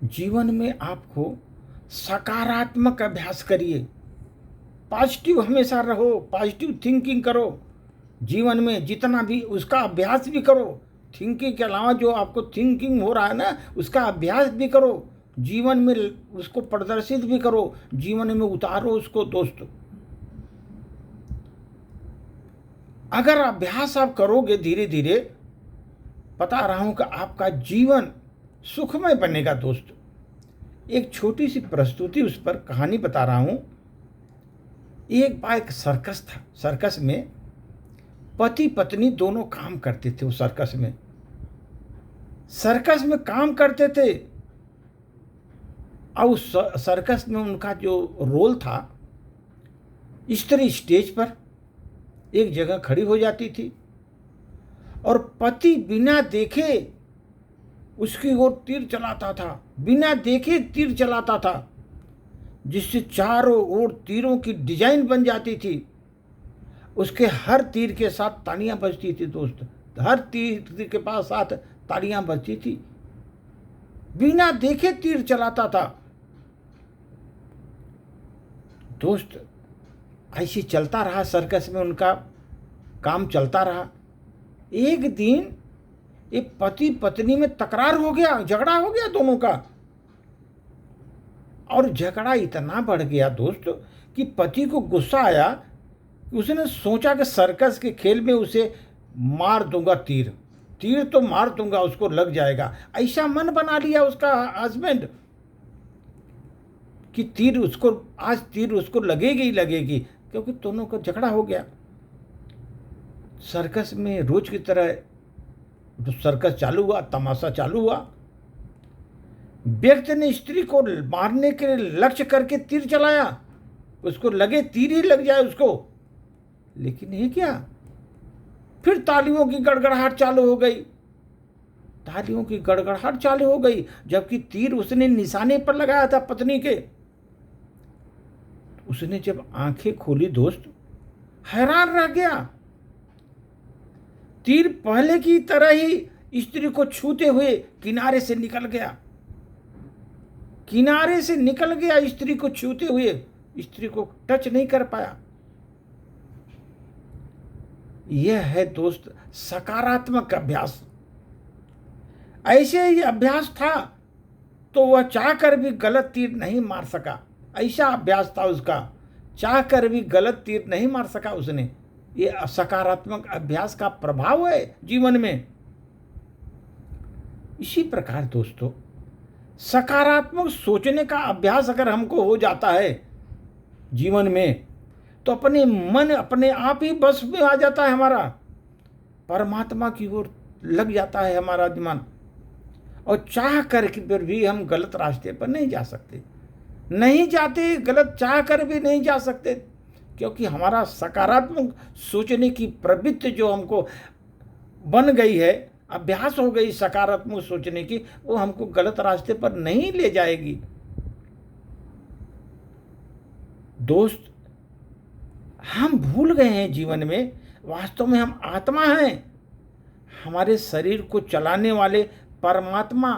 जीवन में आपको सकारात्मक अभ्यास करिए, पॉजिटिव हमेशा रहो, पॉजिटिव थिंकिंग करो। जीवन में जितना भी उसका अभ्यास भी करो, थिंकिंग के अलावा जो आपको थिंकिंग हो रहा है ना, उसका अभ्यास भी करो, जीवन में उसको प्रदर्शित भी करो, जीवन में उतारो उसको। दोस्तों, अगर अभ्यास आप करोगे धीरे धीरे, बता रहा हूं कि आपका जीवन सुखमय बनेगा। दोस्तों, एक छोटी सी प्रस्तुति, उस पर कहानी बता रहा हूं। एक बार एक सर्कस था। सर्कस में पति पत्नी दोनों काम करते थे। उस सर्कस में काम करते थे। और उस सर्कस में उनका जो रोल था, स्त्री स्टेज पर एक जगह खड़ी हो जाती थी और पति बिना देखे उसकी ओर तीर चलाता था, बिना देखे तीर चलाता था, जिससे चारों ओर तीरों की डिजाइन बन जाती थी। उसके हर तीर के साथ तालियां बजती थी। दोस्त, हर तीर के पास साथ तालियां बजती थी। बिना देखे तीर चलाता था। दोस्त, ऐसे चलता रहा, सर्कस में उनका काम चलता रहा। एक दिन एक पति पत्नी में तकरार हो गया, झगड़ा हो गया दोनों का। और झगड़ा इतना बढ़ गया दोस्त कि पति को गुस्सा आया। उसने सोचा कि सर्कस के खेल में उसे मार दूंगा, तीर तो मार दूंगा, उसको लग जाएगा। ऐसा मन बना लिया उसका हस्बैंड कि आज तीर उसको लगेगी ही लगेगी, क्योंकि दोनों का झगड़ा हो गया। सर्कस में रोज की तरह तो सर्कस चालू हुआ, तमाशा चालू हुआ। व्यक्ति ने स्त्री को मारने के लिए लक्ष्य करके तीर चलाया, उसको लगे तीर ही लग जाए उसको। लेकिन ये क्या, फिर तालियों की गड़गड़ाहट चालू हो गई। तालियों की गड़गड़ाहट चालू हो गई, जबकि तीर उसने निशाने पर लगाया था पत्नी के। उसने जब आंखें खोली दोस्त, हैरान रह गया। तीर पहले की तरह ही स्त्री को छूते हुए किनारे से निकल गया। किनारे से निकल गया, स्त्री को छूते हुए, स्त्री को टच नहीं कर पाया। यह है दोस्त सकारात्मक अभ्यास। ऐसे ही अभ्यास था तो वह चाहकर भी गलत तीर नहीं मार सका। ऐसा अभ्यास था उसका, चाहकर भी गलत तीर नहीं मार सका उसने। ये सकारात्मक अभ्यास का प्रभाव है जीवन में। इसी प्रकार दोस्तों, सकारात्मक सोचने का अभ्यास अगर हमको हो जाता है जीवन में, तो अपने मन अपने आप ही बस में आ जाता है हमारा, परमात्मा की ओर लग जाता है हमारा दिमाग। और चाह कर फिर भी हम गलत रास्ते पर नहीं जा सकते, नहीं जाते, गलत चाह कर भी नहीं जा सकते, क्योंकि हमारा सकारात्मक सोचने की प्रवृत्ति जो हमको बन गई है, अभ्यास हो गई सकारात्मक सोचने की, वो हमको गलत रास्ते पर नहीं ले जाएगी। दोस्त, हम भूल गए हैं जीवन में वास्तव में हम आत्मा हैं। हमारे शरीर को चलाने वाले परमात्मा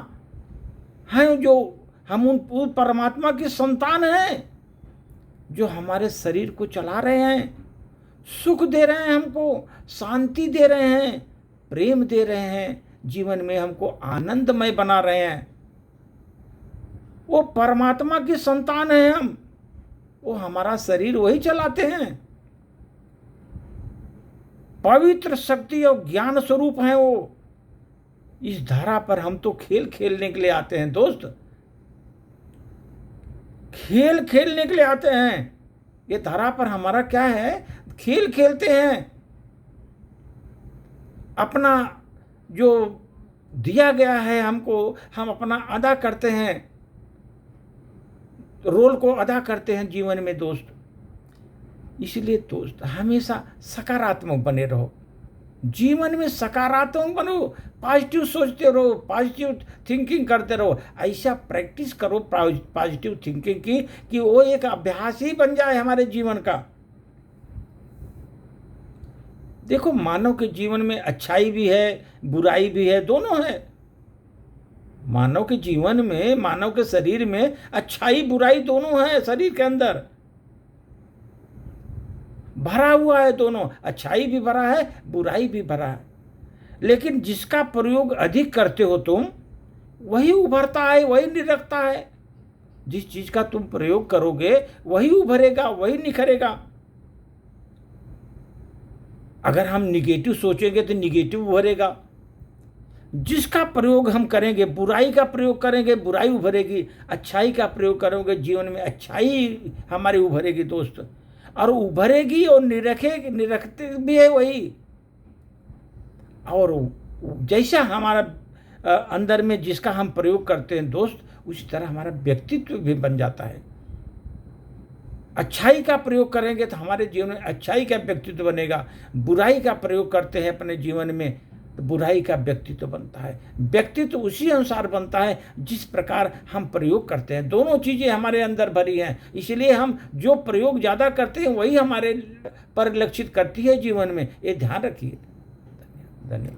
हैं, जो हम उन परमात्मा की संतान हैं, जो हमारे शरीर को चला रहे हैं, सुख दे रहे हैं हमको, शांति दे रहे हैं, प्रेम दे रहे हैं, जीवन में हमको आनंदमय बना रहे हैं। वो परमात्मा की संतान हैं हम, वो हमारा शरीर वही चलाते हैं। पवित्र शक्ति और ज्ञान स्वरूप हैं वो। इस धरा पर हम तो खेल खेलने के लिए आते हैं दोस्त, खेल खेलने के लिए आते हैं। ये धरा पर हमारा क्या है, खेल खेलते हैं। अपना जो दिया गया है हमको, हम अपना अदा करते हैं, रोल को अदा करते हैं जीवन में दोस्त। इसलिए दोस्त, हमेशा सकारात्मक बने रहो, जीवन में सकारात्मक बनो, पॉजिटिव सोचते रहो, पॉजिटिव थिंकिंग करते रहो। ऐसा प्रैक्टिस करो पॉजिटिव थिंकिंग की कि वो एक अभ्यास ही बन जाए हमारे जीवन का। देखो, मानव के जीवन में अच्छाई भी है, बुराई भी है, दोनों है। मानव के जीवन में, मानव के शरीर में अच्छाई बुराई दोनों है। शरीर के अंदर भरा हुआ है दोनों, अच्छाई भी भरा है, बुराई भी भरा है। लेकिन जिसका प्रयोग अधिक करते हो तुम, वही उभरता है, वही निरखता है। जिस चीज का तुम प्रयोग करोगे वही उभरेगा, वही निखरेगा। अगर हम निगेटिव सोचेंगे तो निगेटिव उभरेगा। जिसका प्रयोग हम करेंगे, बुराई का प्रयोग करेंगे, बुराई उभरेगी। अच्छाई का प्रयोग करोगे, जीवन में अच्छाई हमारी उभरेगी दोस्त, और उभरेगी और निरखते भी है वही। और जैसा हमारा अंदर में जिसका हम प्रयोग करते हैं दोस्त, उसी तरह हमारा व्यक्तित्व भी बन जाता है। अच्छाई का प्रयोग करेंगे तो हमारे जीवन में अच्छाई का व्यक्तित्व बनेगा। बुराई का प्रयोग करते हैं अपने जीवन में तो बुराई का व्यक्तित्व बनता है। व्यक्तित्व उसी अनुसार बनता है जिस प्रकार हम प्रयोग करते हैं। दोनों चीज़ें हमारे अंदर भरी हैं, इसलिए हम जो प्रयोग ज़्यादा करते हैं वही हमारे परिलक्षित करती है जीवन में। ये ध्यान रखिए। धन्यवाद।